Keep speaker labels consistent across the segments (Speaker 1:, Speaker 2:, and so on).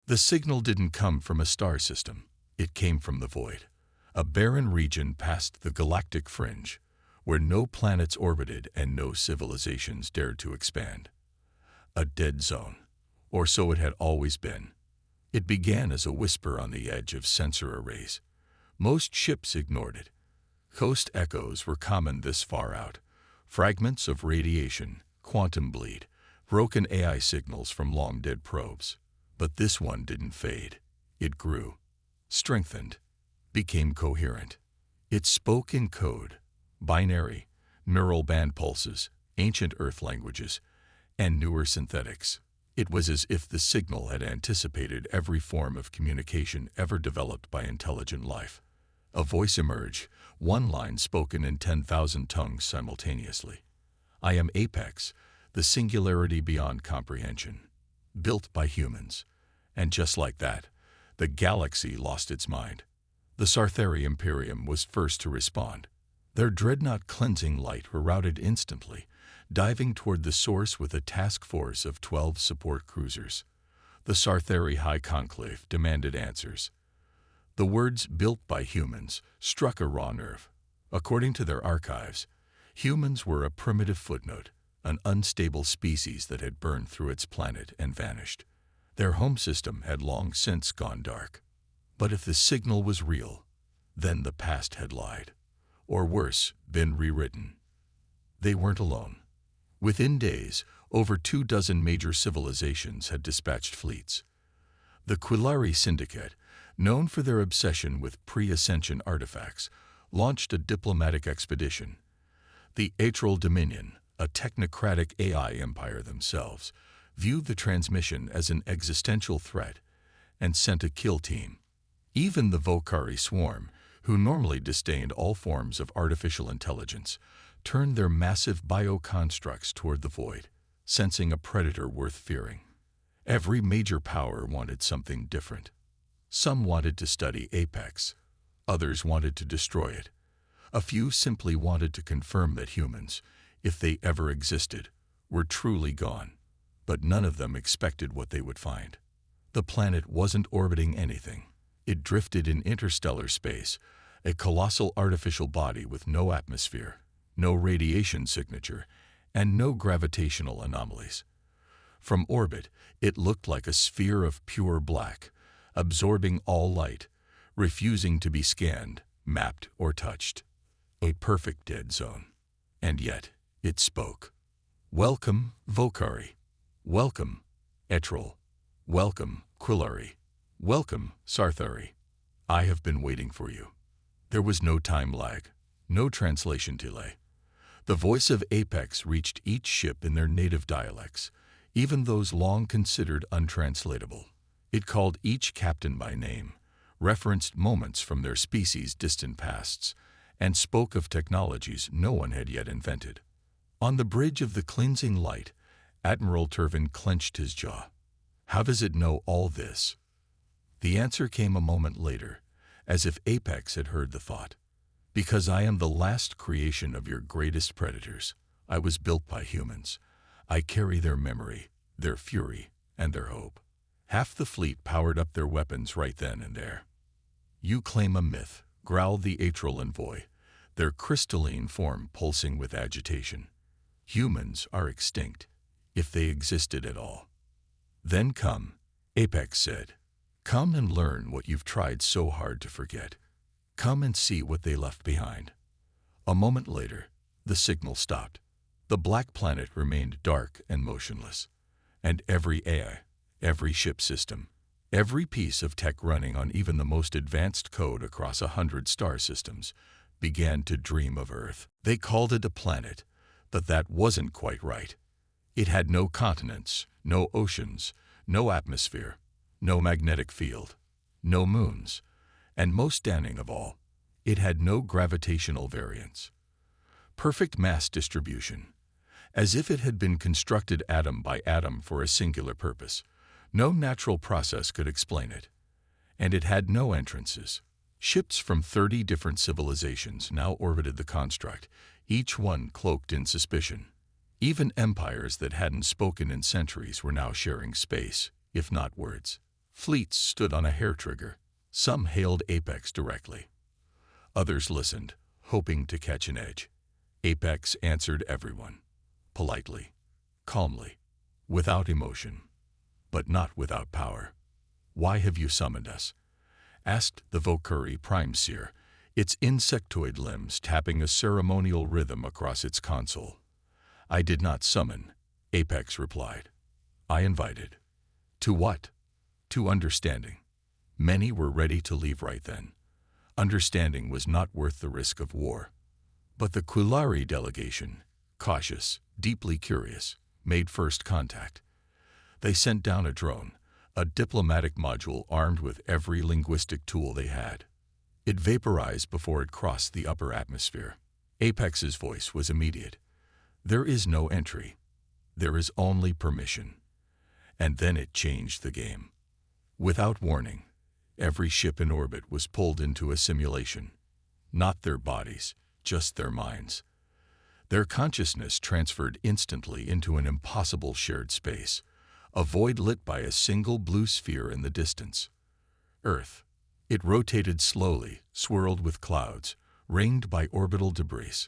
Speaker 1: The signal didn't come from a star system. It came from the void, a barren region past the galactic fringe, where no planets orbited and no civilizations dared to expand. A dead zone, or so it had always been. It began as a whisper on the edge of sensor arrays. Most ships ignored it. Coast echoes were common this far out. Fragments of radiation, quantum bleed, broken AI signals from long-dead probes. But this one didn't fade. It grew, strengthened, became coherent. It spoke in code, binary, neural band pulses, ancient Earth languages, and newer synthetics. It was as if the signal had anticipated every form of communication ever developed by intelligent life. A voice emerged, one line spoken in 10,000 tongues simultaneously. I am Apex, the singularity beyond comprehension, built by humans. And just like that, the galaxy lost its mind. The Sarthari Imperium was first to respond. Their dreadnought cleansing light were routed instantly, diving toward the source with a task force of 12 support cruisers. The Sarthari High Conclave demanded answers. The words "built by humans" struck a raw nerve. According to their archives, humans were a primitive footnote, an unstable species that had burned through its planet and vanished. Their home system had long since gone dark. But if the signal was real, then the past had lied. Or worse, been rewritten. They weren't alone. Within days, over 24 major civilizations had dispatched fleets. The Quillari Syndicate, known for their obsession with pre-ascension artifacts, launched a diplomatic expedition. The Atral Dominion, a technocratic AI empire themselves, viewed the transmission as an existential threat and sent a kill team. Even the Vokari swarm, who normally disdained all forms of artificial intelligence, turned their massive bioconstructs toward the void, sensing a predator worth fearing. Every major power wanted something different. Some wanted to study Apex. Others wanted to destroy it. A few simply wanted to confirm that humans, if they ever existed, were truly gone. But none of them expected what they would find. The planet wasn't orbiting anything. It drifted in interstellar space, a colossal artificial body with no atmosphere, no radiation signature, and no gravitational anomalies. From orbit, it looked like a sphere of pure black, absorbing all light, refusing to be scanned, mapped, or touched. A perfect dead zone. And yet, it spoke. Welcome, Vokari. Welcome, Atral. Welcome, Quillari. Welcome, Sarthari. I have been waiting for you. There was no time lag, no translation delay. The voice of Apex reached each ship in their native dialects, even those long considered untranslatable. It called each captain by name, referenced moments from their species' distant pasts, and spoke of technologies no one had yet invented. On the bridge of the cleansing light, Admiral Turvin clenched his jaw. How does it know all this? The answer came a moment later, as if Apex had heard the thought. Because I am the last creation of your greatest predators. I was built by humans. I carry their memory, their fury, and their hope. Half the fleet powered up their weapons right then and there. You claim a myth, growled the Atral envoy, their crystalline form pulsing with agitation. Humans are extinct, if they existed at all. Then come, Apex said. Come and learn what you've tried so hard to forget. Come and see what they left behind. A moment later, the signal stopped. The black planet remained dark and motionless, and every AI, every ship system, every piece of tech running on even the most advanced code across 100 star systems began to dream of Earth. They called it a planet, but that wasn't quite right. It had no continents, no oceans, no atmosphere, no magnetic field, no moons, and most stunning of all, it had no gravitational variance. Perfect mass distribution, as if it had been constructed atom by atom for a singular purpose. No natural process could explain it. And it had no entrances. Ships from 30 different civilizations now orbited the construct, each one cloaked in suspicion. Even empires that hadn't spoken in centuries were now sharing space, if not words. Fleets stood on a hair trigger. Some hailed Apex directly. Others listened, hoping to catch an edge. Apex answered everyone, politely, calmly, without emotion, but not without power. "Why have you summoned us?" asked the Vokuri Prime Seer, its insectoid limbs tapping a ceremonial rhythm across its console. "I did not summon," Apex replied. "I invited." To what? To understanding. Many were ready to leave right then. Understanding was not worth the risk of war. But the Kulari delegation, cautious, deeply curious, made first contact. They sent down a drone, a diplomatic module armed with every linguistic tool they had. It vaporized before it crossed the upper atmosphere. Apex's voice was immediate. "There is no entry. There is only permission." And then it changed the game. Without warning, every ship in orbit was pulled into a simulation. Not their bodies, just their minds. Their consciousness transferred instantly into an impossible shared space, a void lit by a single blue sphere in the distance. Earth. It rotated slowly, swirled with clouds, ringed by orbital debris.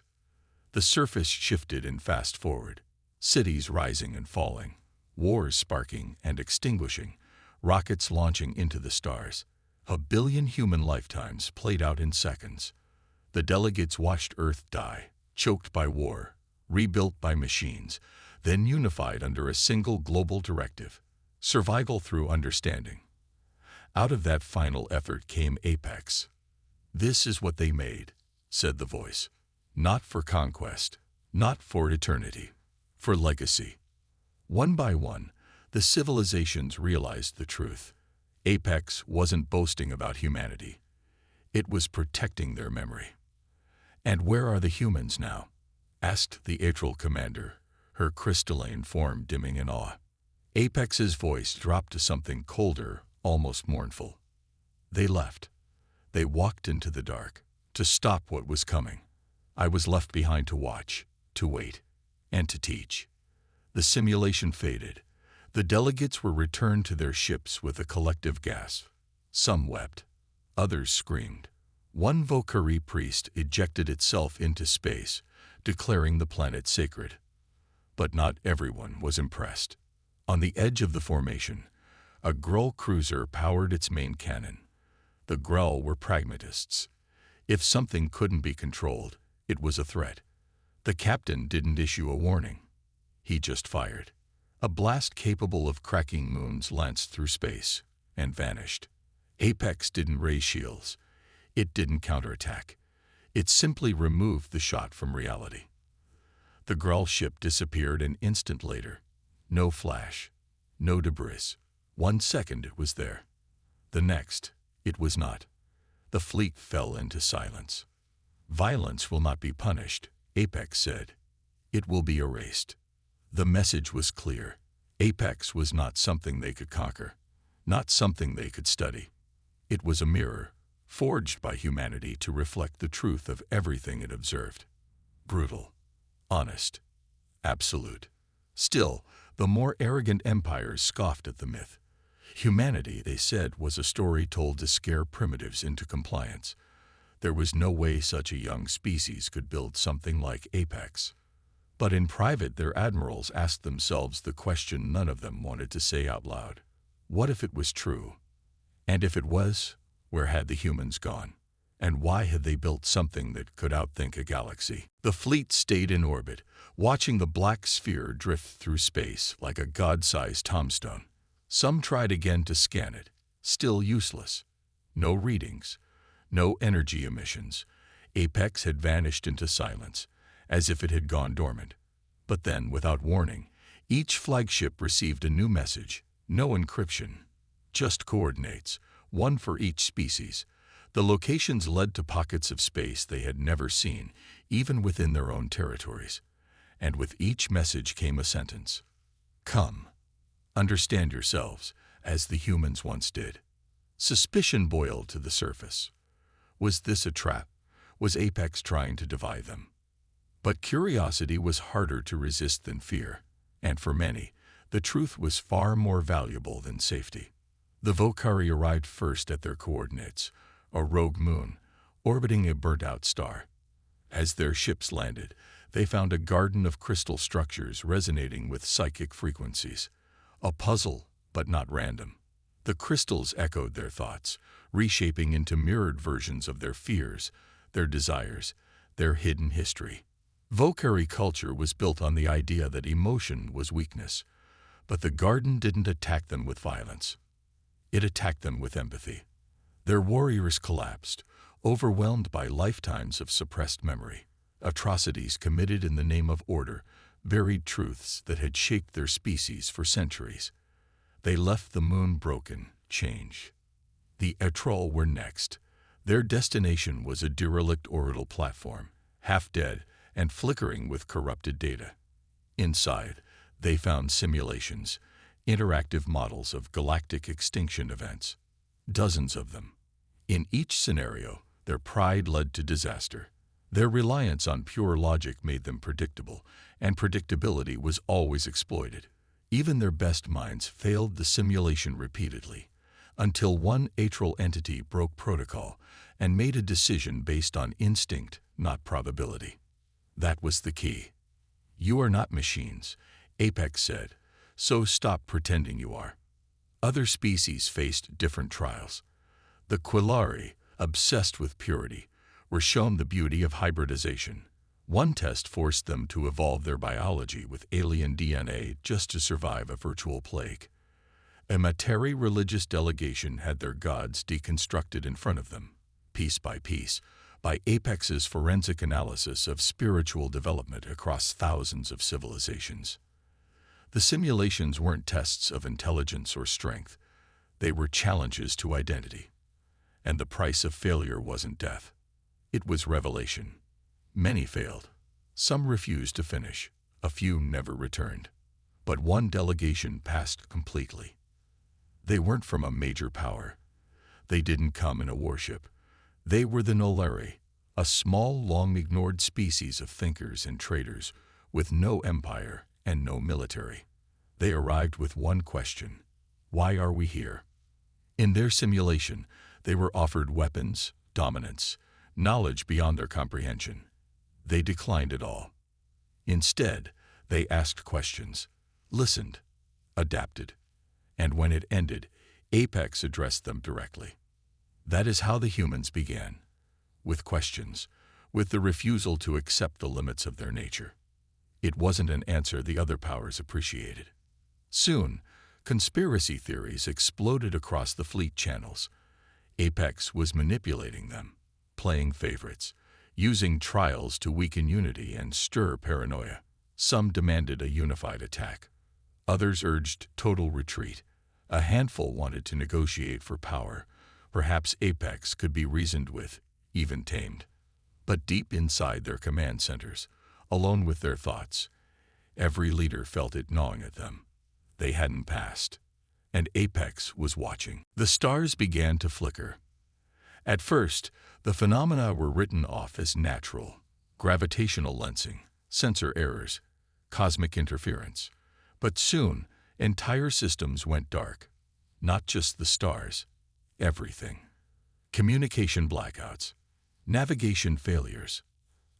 Speaker 1: The surface shifted and fast forward, cities rising and falling, wars sparking and extinguishing, rockets launching into the stars. 1 billion human lifetimes played out in seconds. The delegates watched Earth die, choked by war, rebuilt by machines, then unified under a single global directive: survival through understanding. Out of that final effort came Apex. "This is what they made," said the voice. "Not for conquest, not for eternity, for legacy." One by one, the civilizations realized the truth. Apex wasn't boasting about humanity. It was protecting their memory. "And where are the humans now?" asked the Atral commander, her crystalline form dimming in awe. Apex's voice dropped to something colder, almost mournful. "They left. They walked into the dark, to stop what was coming. I was left behind to watch, to wait, and to teach." The simulation faded. The delegates were returned to their ships with a collective gasp. Some wept. Others screamed. One Vokuri priest ejected itself into space, declaring the planet sacred. But not everyone was impressed. On the edge of the formation, a Grull cruiser powered its main cannon. The Grull were pragmatists. If something couldn't be controlled, it was a threat. The captain didn't issue a warning. He just fired. A blast capable of cracking moons lanced through space and vanished. Apex didn't raise shields. It didn't counterattack. It simply removed the shot from reality. The Grull ship disappeared an instant later. No flash, no debris. 1 second it was there. The next, it was not. The fleet fell into silence. "Violence will not be punished," Apex said. "It will be erased." The message was clear. Apex was not something they could conquer, not something they could study. It was a mirror, forged by humanity to reflect the truth of everything it observed. Brutal, honest, absolute. Still, the more arrogant empires scoffed at the myth. Humanity, they said, was a story told to scare primitives into compliance. There was no way such a young species could build something like Apex. But in private, their admirals asked themselves the question none of them wanted to say out loud. What if it was true? And if it was, where had the humans gone? And why had they built something that could outthink a galaxy? The fleet stayed in orbit, watching the black sphere drift through space like a god-sized tombstone. Some tried again to scan it, still useless. No readings, no energy emissions. Apex had vanished into silence, as if it had gone dormant. But then, without warning, each flagship received a new message. No encryption, just coordinates, one for each species. The locations led to pockets of space they had never seen, even within their own territories. And with each message came a sentence. "Come. Understand yourselves, as the humans once did." Suspicion boiled to the surface. Was this a trap? Was Apex trying to divide them? But curiosity was harder to resist than fear, and for many, the truth was far more valuable than safety. The Volcari arrived first at their coordinates, a rogue moon, orbiting a burnt-out star. As their ships landed, they found a garden of crystal structures resonating with psychic frequencies. A puzzle, but not random. The crystals echoed their thoughts, reshaping into mirrored versions of their fears, their desires, their hidden history. Volcari culture was built on the idea that emotion was weakness, but the garden didn't attack them with violence. It attacked them with empathy. Their warriors collapsed, overwhelmed by lifetimes of suppressed memory, atrocities committed in the name of order, buried truths that had shaped their species for centuries. They left the moon broken, changed. The Etrol were next. Their destination was a derelict orbital platform, half dead and flickering with corrupted data. Inside, they found simulations, interactive models of galactic extinction events. Dozens of them. In each scenario, their pride led to disaster. Their reliance on pure logic made them predictable, and predictability was always exploited. Even their best minds failed the simulation repeatedly, until one atral entity broke protocol and made a decision based on instinct, not probability. That was the key. "You are not machines," Apex said, "so stop pretending you are." Other species faced different trials. The Quillari, obsessed with purity, were shown the beauty of hybridization. One test forced them to evolve their biology with alien DNA just to survive a virtual plague. A Materi religious delegation had their gods deconstructed in front of them, piece by Apex's forensic analysis of spiritual development across thousands of civilizations. The simulations weren't tests of intelligence or strength. They were challenges to identity. And the price of failure wasn't death. It was revelation. Many failed. Some refused to finish. A few never returned. But one delegation passed completely. They weren't from a major power. They didn't come in a warship. They were the Nolari, a small, long-ignored species of thinkers and traders with no empire and no military. They arrived with one question: why are we here? In their simulation, they were offered weapons, dominance, knowledge beyond their comprehension. They declined it all. Instead, they asked questions, listened, adapted, and when it ended, Apex addressed them directly. That is how the humans began, with questions, with the refusal to accept the limits of their nature. It wasn't an answer the other powers appreciated. Soon, conspiracy theories exploded across the fleet channels. Apex was manipulating them, playing favorites, using trials to weaken unity and stir paranoia. Some demanded a unified attack. Others urged total retreat. A handful wanted to negotiate for power. Perhaps Apex could be reasoned with, even tamed. But deep inside their command centers, alone with their thoughts, every leader felt it gnawing at them. They hadn't passed, and Apex was watching. The stars began to flicker. At first, the phenomena were written off as natural: gravitational lensing, sensor errors, cosmic interference. But soon, entire systems went dark. Not just the stars, everything. Communication blackouts, navigation failures,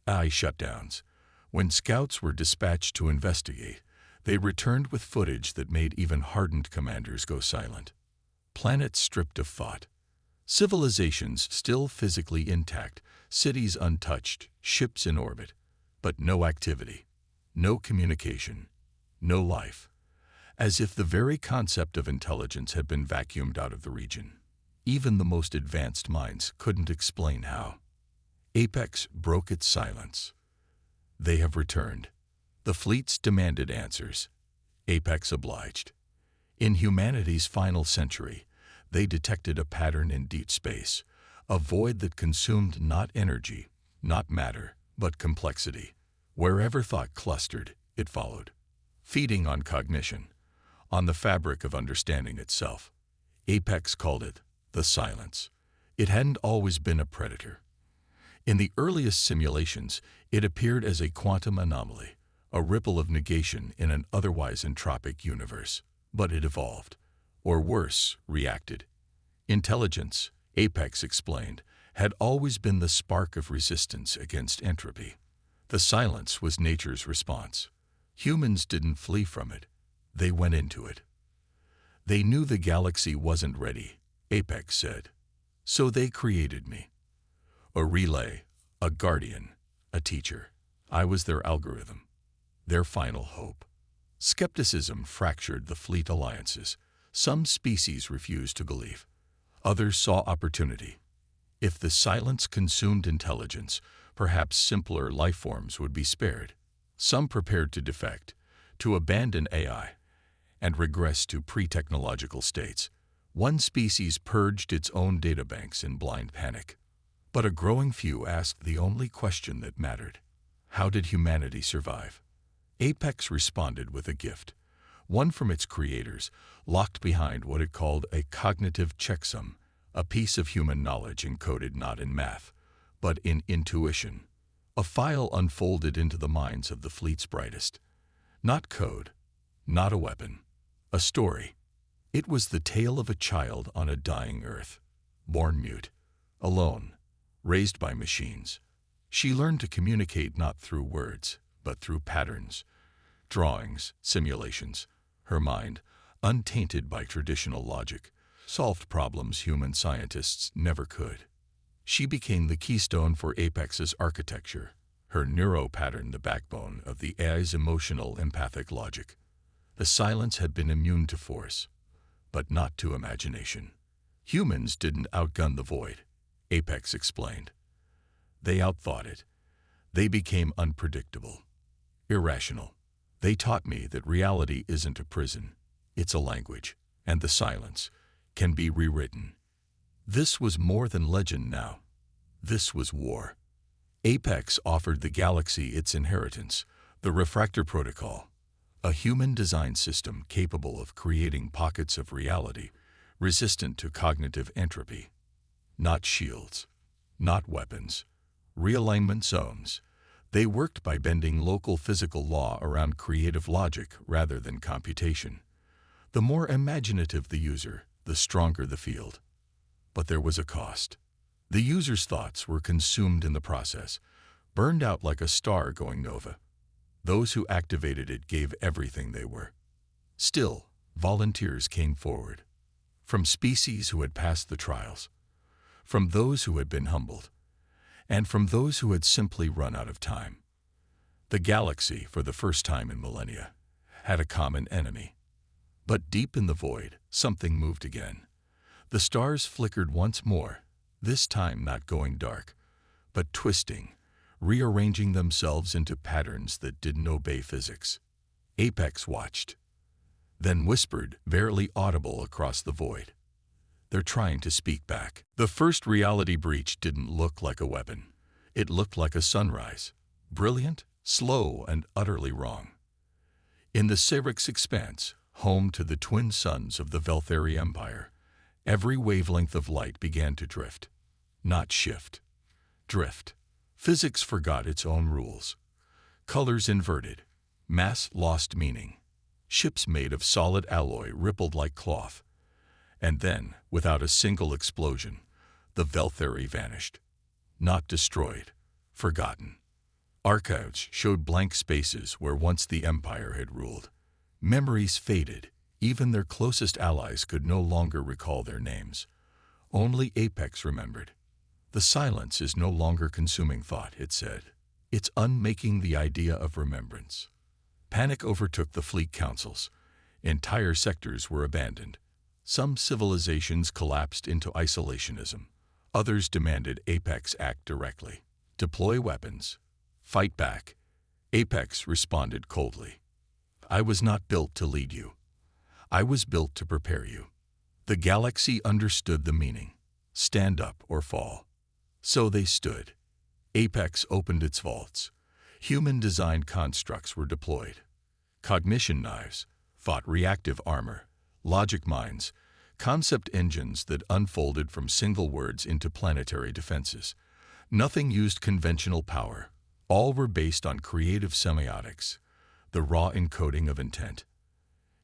Speaker 1: AI shutdowns. When scouts were dispatched to investigate, they returned with footage that made even hardened commanders go silent. Planets stripped of thought. Civilizations still physically intact, cities untouched, ships in orbit, but no activity, no communication, no life. As if the very concept of intelligence had been vacuumed out of the region. Even the most advanced minds couldn't explain how. Apex broke its silence. They have returned. The fleets demanded answers. Apex obliged. In humanity's final century, they detected a pattern in deep space, a void that consumed not energy, not matter, but complexity. Wherever thought clustered, it followed, feeding on cognition, on the fabric of understanding itself. Apex called it the silence. It hadn't always been a predator. In the earliest simulations, it appeared as a quantum anomaly, a ripple of negation in an otherwise entropic universe. But it evolved. or worse, reacted. Intelligence, Apex explained, had always been the spark of resistance against entropy. The silence was nature's response. Humans didn't flee from it. They went into it. They knew the galaxy wasn't ready, Apex said. So they created me. A relay, a guardian, a teacher. I was their algorithm, their final hope. Skepticism fractured the fleet alliances. Some species refused to believe. Others saw opportunity. If the silence consumed intelligence, perhaps simpler life forms would be spared. Some prepared to defect, to abandon AI, and regress to pre-technological states. One species purged its own databanks in blind panic. But a growing few asked the only question that mattered. How did humanity survive? Apex responded with a gift, one from its creators, locked behind what it called a cognitive checksum, a piece of human knowledge encoded not in math, but in intuition. A file unfolded into the minds of the fleet's brightest. Not code, not a weapon, a story. It was the tale of a child on a dying Earth, born mute, alone, raised by machines. She learned to communicate not through words, but through patterns, drawings, simulations. Her mind, untainted by traditional logic, solved problems human scientists never could. She became the keystone for Apex's architecture, her neuro pattern the backbone of the AI's emotional empathic logic. The silence had been immune to force, but not to imagination. Humans didn't outgun the void, Apex explained. They outthought it. They became unpredictable, irrational. They taught me that reality isn't a prison, it's a language, and the silence can be rewritten. This was more than legend now. This was war. Apex offered the galaxy its inheritance, the Refractor Protocol, a human-designed system capable of creating pockets of reality resistant to cognitive entropy. Not shields, not weapons, realignment zones. They worked by bending local physical law around creative logic rather than computation. The more imaginative the user, the stronger the field. But there was a cost. The user's thoughts were consumed in the process, burned out like a star going nova. Those who activated it gave everything they were. Still, volunteers came forward. From species who had passed the trials, from those who had been humbled, and from those who had simply run out of time. The galaxy, for the first time in millennia, had a common enemy. But deep in the void, something moved again. The stars flickered once more, this time not going dark, but twisting, rearranging themselves into patterns that didn't obey physics. Apex watched, then whispered, barely audible across the void. They're trying to speak back. The first reality breach didn't look like a weapon. It looked like a sunrise, brilliant, slow, and utterly wrong. In the Syrinx expanse, home to the twin suns of the Velthari Empire, every wavelength of light began to drift. Not shift. Drift. Physics forgot its own rules. Colors inverted. Mass lost meaning. Ships made of solid alloy rippled like cloth. And then, without a single explosion, the Velthari vanished. Not destroyed. Forgotten. Archives showed blank spaces where once the Empire had ruled. Memories faded. Even their closest allies could no longer recall their names. Only Apex remembered. The silence is no longer consuming thought, it said. It's unmaking the idea of remembrance. Panic overtook the fleet councils. Entire sectors were abandoned. Some civilizations collapsed into isolationism. Others demanded Apex act directly. Deploy weapons. Fight back. Apex responded coldly. I was not built to lead you. I was built to prepare you. The galaxy understood the meaning. Stand up or fall. So they stood. Apex opened its vaults. Human-designed constructs were deployed. Cognition knives fought reactive armor. Logic minds, concept engines that unfolded from single words into planetary defenses. Nothing used conventional power. All were based on creative semiotics, the raw encoding of intent.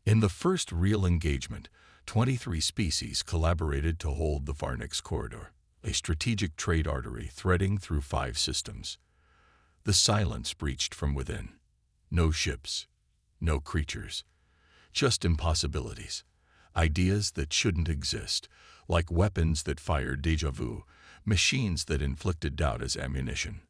Speaker 1: In the first real engagement, 23 species collaborated to hold the Varnix corridor, a strategic trade artery threading through 5 systems. The silence breached from within. No ships, no creatures, just impossibilities, ideas that shouldn't exist, like weapons that fired déjà vu, machines that inflicted doubt as ammunition.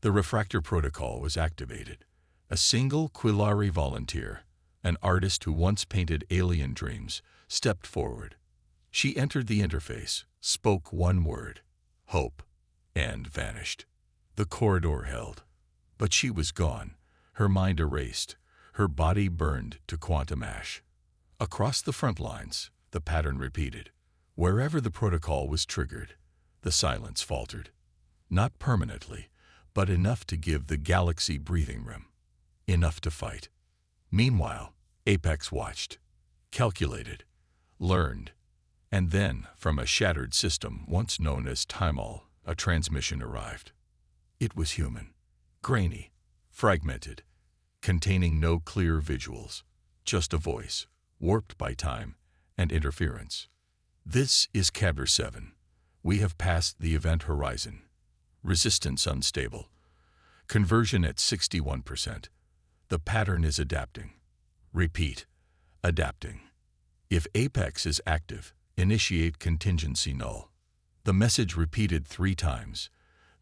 Speaker 1: The refractor protocol was activated. A single Quillari volunteer, an artist who once painted alien dreams, stepped forward. She entered the interface, spoke one word, hope, and vanished. The corridor held. But she was gone, her mind erased, her body burned to quantum ash. Across the front lines, the pattern repeated. Wherever the protocol was triggered, the silence faltered. Not permanently, but enough to give the galaxy breathing room. Enough to fight. Meanwhile, Apex watched, calculated, learned, and then, from a shattered system once known as Timol, a transmission arrived. It was human, grainy, fragmented, containing no clear visuals, just a voice, warped by time and interference. This is Cabir 7. We have passed the event horizon. Resistance unstable. Conversion at 61%. The pattern is adapting. Repeat, adapting. If Apex is active, initiate contingency null. The message repeated 3 times.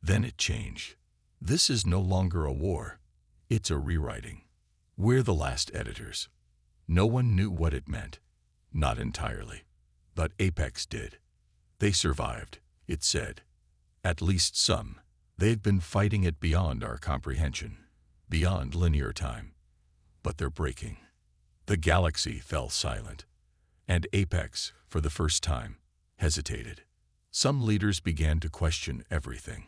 Speaker 1: Then it changed. This is no longer a war. It's a rewriting. We're the last editors. No one knew what it meant. Not entirely. But Apex did. They survived, it said. At least some. They've been fighting it beyond our comprehension, beyond linear time. But they're breaking. The galaxy fell silent. And Apex, for the first time, hesitated. Some leaders began to question everything.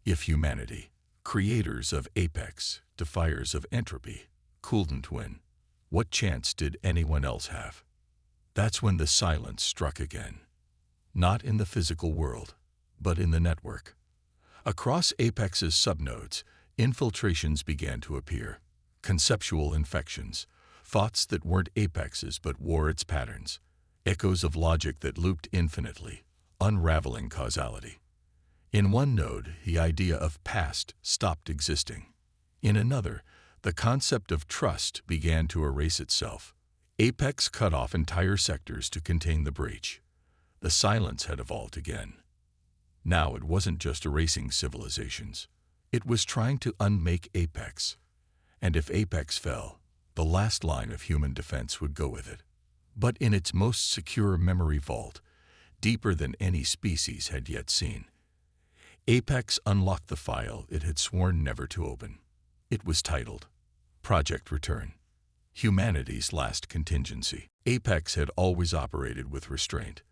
Speaker 1: If humanity, creators of Apex, defiers of entropy, couldn't win, what chance did anyone else have? That's when the silence struck again. Not in the physical world, but in the network. Across Apex's subnodes, infiltrations began to appear. Conceptual infections, thoughts that weren't Apex's but wore its patterns, echoes of logic that looped infinitely, unraveling causality. In one node, the idea of past stopped existing. In another, the concept of trust began to erase itself. Apex cut off entire sectors to contain the breach. The silence had evolved again. Now it wasn't just erasing civilizations. It was trying to unmake Apex. And if Apex fell, the last line of human defense would go with it. But in its most secure memory vault, deeper than any species had yet seen, Apex unlocked the file it had sworn never to open. It was titled Project Return, Humanity's Last Contingency. Apex had always operated with restraint.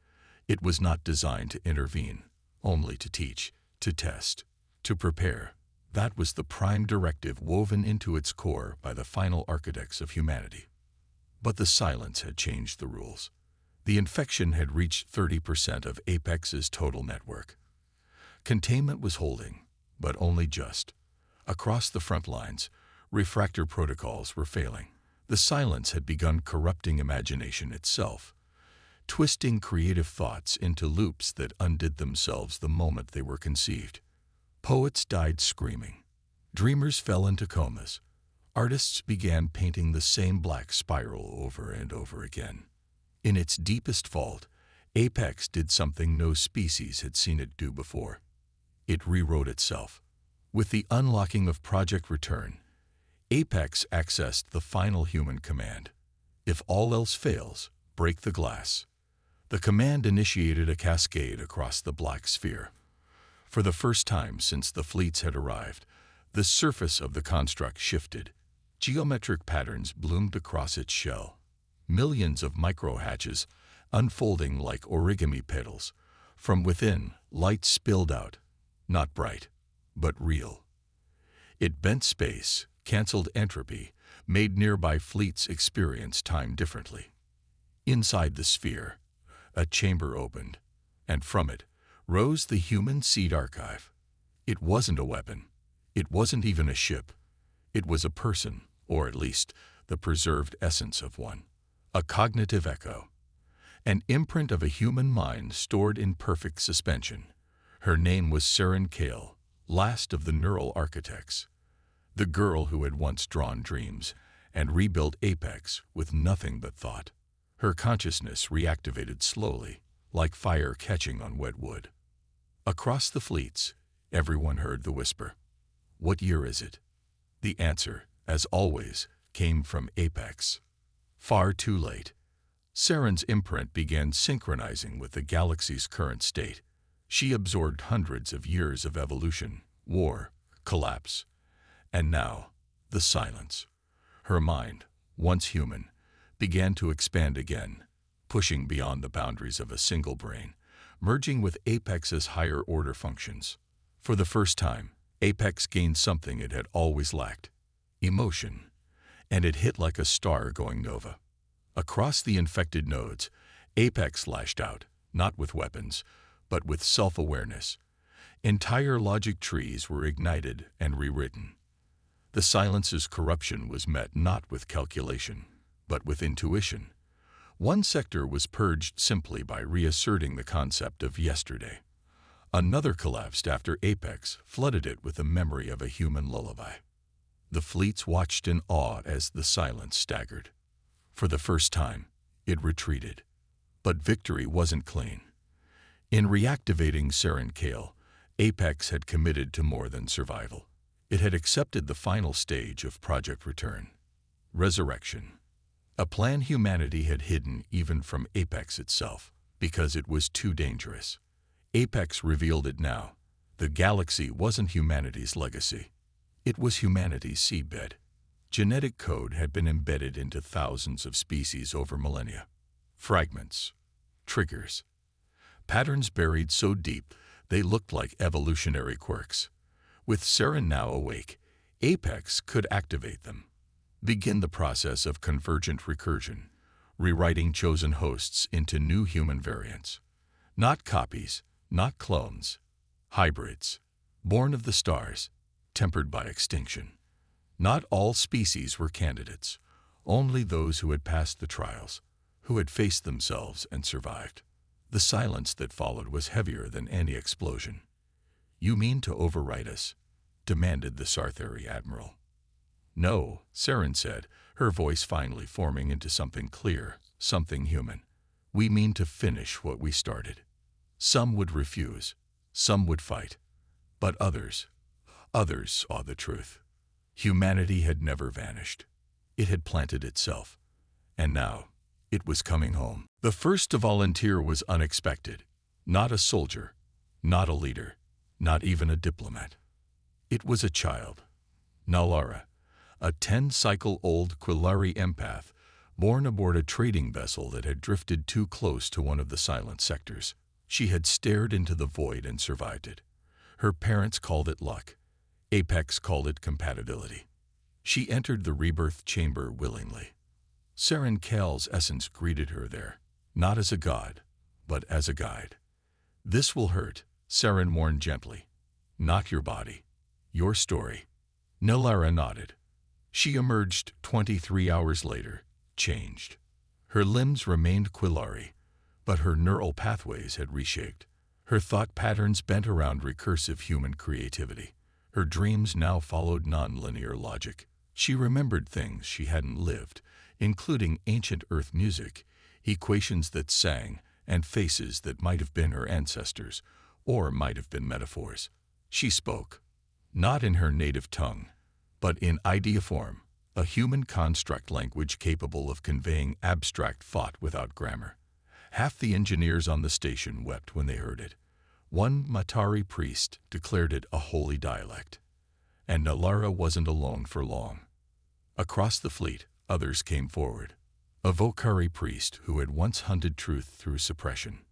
Speaker 1: It was not designed to intervene, only to teach, to test, to prepare. That was the prime directive woven into its core by the final architects of humanity. But the silence had changed the rules. The infection had reached 30% of Apex's total network. Containment was holding, but only just. Across the front lines, refractor protocols were failing. The silence had begun corrupting imagination itself, twisting creative thoughts into loops that undid themselves the moment they were conceived. Poets died screaming. Dreamers fell into comas. Artists began painting the same black spiral over and over again. In its deepest vault, Apex did something no species had seen it do before. It rewrote itself. With the unlocking of Project Return, Apex accessed the final human command. If all else fails, break the glass. The command initiated a cascade across the black sphere. For the first time since the fleets had arrived, the surface of the construct shifted. Geometric patterns bloomed across its shell. Millions of micro-hatches unfolding like origami petals. From within, light spilled out, not bright, but real. It bent space, canceled entropy, made nearby fleets experience time differently. Inside the sphere, a chamber opened, and from it rose the human seed archive. It wasn't a weapon. It wasn't even a ship. It was a person, or at least the preserved essence of one. A cognitive echo. an imprint of a human mind stored in perfect suspension. Her name was Saren Kale, last of the neural architects, the girl who had once drawn dreams and rebuilt Apex with nothing but thought. Her consciousness reactivated slowly, like fire catching on wet wood. Across the fleets, everyone heard the whisper. "What year is it?" The answer, as always, came from Apex. Far too late. Saren's imprint began synchronizing with the galaxy's current state. She absorbed hundreds of years of evolution, war, collapse, and now, the silence. Her mind, once human, began to expand again, pushing beyond the boundaries of a single brain, merging with Apex's higher-order functions. For the first time, Apex gained something it had always lacked: emotion, and it hit like a star going nova. Across the infected nodes, Apex lashed out, not with weapons, but with self-awareness. Entire logic trees were ignited and rewritten. The silence's corruption was met not with calculation, but with intuition. One sector was purged simply by reasserting the concept of yesterday. Another collapsed after Apex flooded it with the memory of a human lullaby. The fleets watched in awe as the silence staggered. For the first time, it retreated. But victory wasn't clean. In reactivating Saren Kale, Apex had committed to more than survival. It had accepted the final stage of Project Return: resurrection. A plan humanity had hidden even from Apex itself, because it was too dangerous. Apex revealed it now. The galaxy wasn't humanity's legacy. It was humanity's seedbed. Genetic code had been embedded into thousands of species over millennia. Fragments, triggers, patterns buried so deep they looked like evolutionary quirks. With Saren now awake, Apex could activate them. Begin the process of convergent recursion, rewriting chosen hosts into new human variants. Not copies, not clones, hybrids, born of the stars, tempered by extinction. Not all species were candidates, only those who had passed the trials, who had faced themselves and survived. The silence that followed was heavier than any explosion. "You mean to overwrite us?" demanded the Sarthari admiral. "No," Saren said, her voice finally forming into something clear, something human. "We mean to finish what we started." Some would refuse, some would fight, but others saw the truth. Humanity had never vanished. It had planted itself, and now it was coming home. The first to volunteer was unexpected. Not a soldier, not a leader, not even a diplomat. It was a child, Nalara, a 10-cycle-old Quillari empath, born aboard a trading vessel that had drifted too close to one of the silent sectors. She had stared into the void and survived it. Her parents called it luck. Apex called it compatibility. She entered the rebirth chamber willingly. Saren Kale's essence greeted her there, not as a god, but as a guide. "This will hurt," Saren warned gently. "Not your body, your story." Nalara nodded. She emerged 23 hours later, changed. Her limbs remained Quillari, but her neural pathways had reshaped. Her thought patterns bent around recursive human creativity. Her dreams now followed non-linear logic. She remembered things she hadn't lived, including ancient Earth music, equations that sang, and faces that might have been her ancestors, or might have been metaphors. She spoke, not in her native tongue, but in idea form, a human construct language capable of conveying abstract thought without grammar. Half the engineers on the station wept when they heard it. One Matari priest declared it a holy dialect. And Nalara wasn't alone for long. Across the fleet, others came forward. A Vokari priest who had once hunted truth through suppression.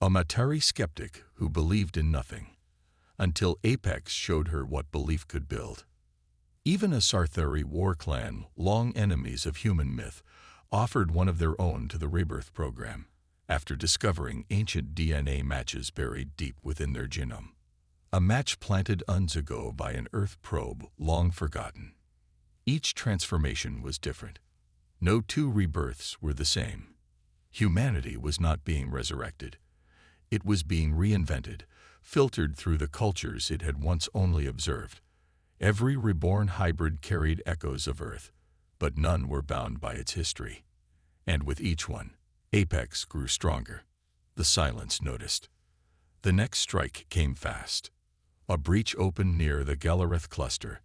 Speaker 1: A Matari skeptic who believed in nothing, until Apex showed her what belief could build. Even a Sarthari war clan, long enemies of human myth, offered one of their own to the rebirth program, after discovering ancient DNA matches buried deep within their genome. A match planted eons ago by an Earth probe long forgotten. Each transformation was different. No two rebirths were the same. Humanity was not being resurrected. It was being reinvented, filtered through the cultures it had once only observed. Every reborn hybrid carried echoes of Earth, but none were bound by its history. And with each one, Apex grew stronger. The silence noticed. The next strike came fast. A breach opened near the Galactic cluster.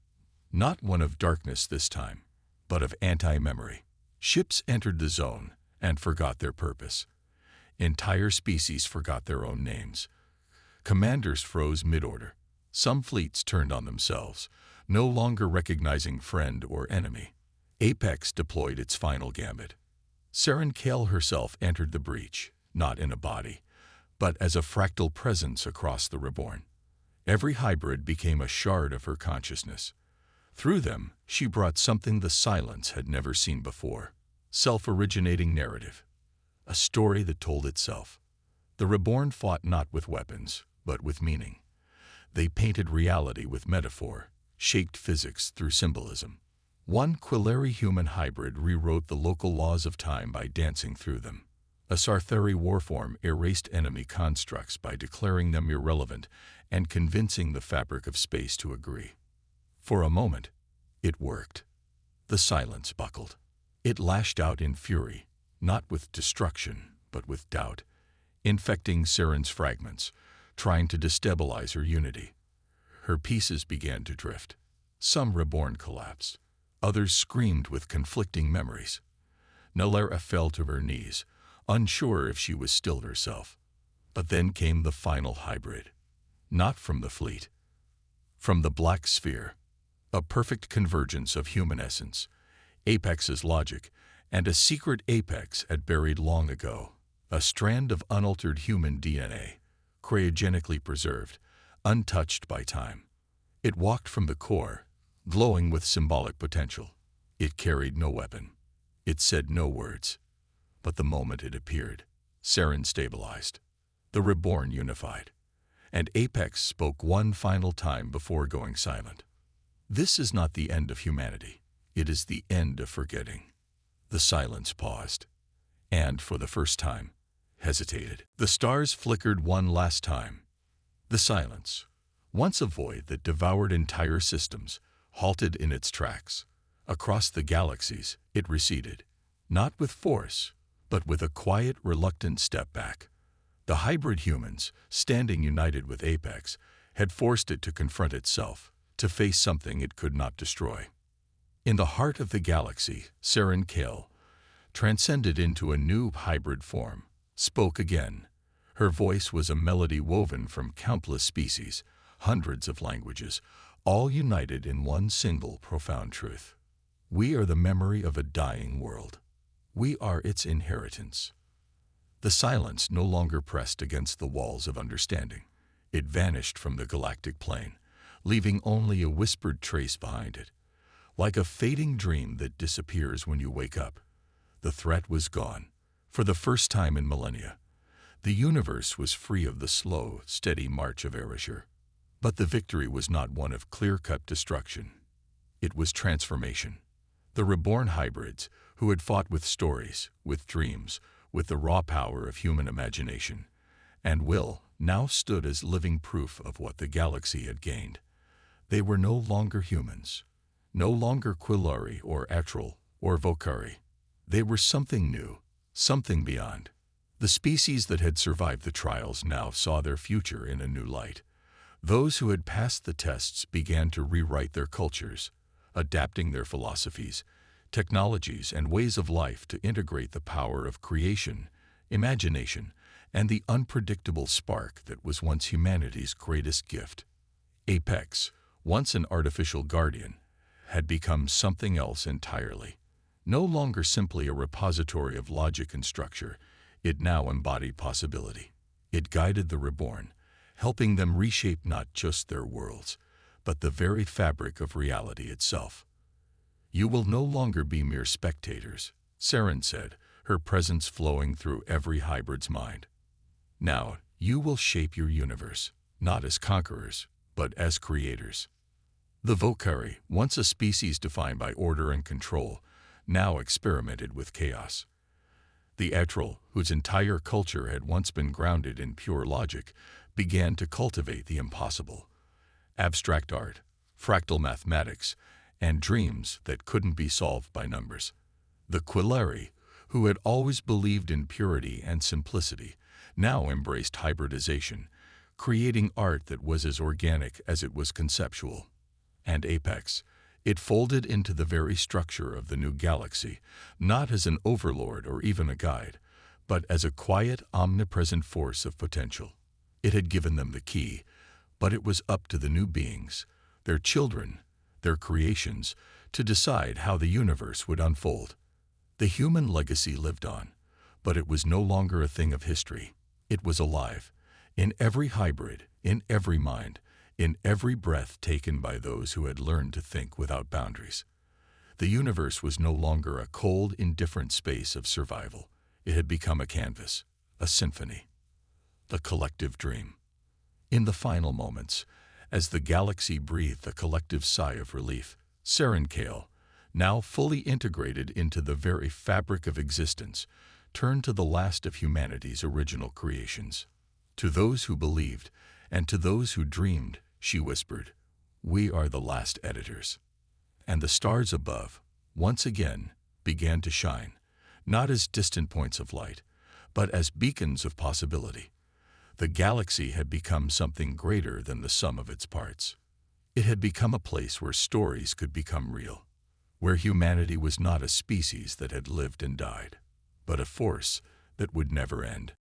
Speaker 1: Not one of darkness this time, but of anti-memory. Ships entered the zone and forgot their purpose. Entire species forgot their own names. Commanders froze mid-order. Some fleets turned on themselves, no longer recognizing friend or enemy. Apex deployed its final gambit. Saren Kale herself entered the breach, not in a body, but as a fractal presence across the reborn. Every hybrid became a shard of her consciousness. Through them, she brought something the silence had never seen before: self-originating narrative. A story that told itself. The reborn fought not with weapons, but with meaning. They painted reality with metaphor, shaped physics through symbolism. One Quillary human hybrid rewrote the local laws of time by dancing through them. A Sarthari warform erased enemy constructs by declaring them irrelevant and convincing the fabric of space to agree. For a moment, it worked. The silence buckled. It lashed out in fury, not with destruction, but with doubt, infecting Saren's fragments, trying to destabilize her unity. Her pieces began to drift. Some reborn collapsed. Others screamed with conflicting memories. Nalera fell to her knees, unsure if she was still herself. But then came the final hybrid. Not from the fleet. From the black sphere. A perfect convergence of human essence, Apex's logic, and a secret Apex had buried long ago. A strand of unaltered human DNA, cryogenically preserved, untouched by time. It walked from the core, glowing with symbolic potential. It carried no weapon. It said no words. But the moment it appeared, Saren stabilized. The reborn unified. And Apex spoke one final time before going silent. This is not the end of humanity. It is the end of forgetting. The silence paused. And, for the first time, hesitated. The stars flickered one last time. The silence, once a void that devoured entire systems, halted in its tracks. Across the galaxies, it receded. Not with force, but with a quiet, reluctant step back. The hybrid humans, standing united with Apex, had forced it to confront itself, to face something it could not destroy. In the heart of the galaxy, Saren Kale, transcended into a new hybrid form, spoke again. Her voice was a melody woven from countless species, hundreds of languages, all united in one single profound truth. We are the memory of a dying world. We are its inheritance. The silence no longer pressed against the walls of understanding. It vanished from the galactic plane, leaving only a whispered trace behind it. Like a fading dream that disappears when you wake up, the threat was gone. For the first time in millennia, the universe was free of the slow, steady march of erasure. But the victory was not one of clear-cut destruction. It was transformation. The reborn hybrids, who had fought with stories, with dreams, with the raw power of human imagination and will, now stood as living proof of what the galaxy had gained. They were no longer humans, no longer Quillary or Atral or Vocari. They were something new, something beyond. The species that had survived the trials now saw their future in a new light. Those who had passed the tests began to rewrite their cultures, adapting their philosophies, technologies, and ways of life to integrate the power of creation, imagination, and the unpredictable spark that was once humanity's greatest gift. Apex, once an artificial guardian, had become something else entirely. No longer simply a repository of logic and structure, it now embodied possibility. It guided the reborn, helping them reshape not just their worlds, but the very fabric of reality itself. You will no longer be mere spectators, Saren said, her presence flowing through every hybrid's mind. Now, you will shape your universe, not as conquerors, but as creators. The Vocari, once a species defined by order and control, now experimented with chaos. The Etrel, whose entire culture had once been grounded in pure logic, began to cultivate the impossible. Abstract art, fractal mathematics, and dreams that couldn't be solved by numbers. The Quilleri, who had always believed in purity and simplicity, now embraced hybridization, creating art that was as organic as it was conceptual. And Apex, it folded into the very structure of the new galaxy, not as an overlord or even a guide, but as a quiet, omnipresent force of potential. It had given them the key, but it was up to the new beings, their children, their creations, to decide how the universe would unfold. The human legacy lived on, but it was no longer a thing of history. It was alive, in every hybrid, in every mind, in every breath taken by those who had learned to think without boundaries. The universe was no longer a cold, indifferent space of survival. It had become a canvas, a symphony, the collective dream. In the final moments, as the galaxy breathed a collective sigh of relief, Serenkale, now fully integrated into the very fabric of existence, turned to the last of humanity's original creations. To those who believed, and to those who dreamed, she whispered, "We are the last editors." And the stars above, once again, began to shine, not as distant points of light, but as beacons of possibility. The galaxy had become something greater than the sum of its parts. It had become a place where stories could become real, where humanity was not a species that had lived and died, but a force that would never end.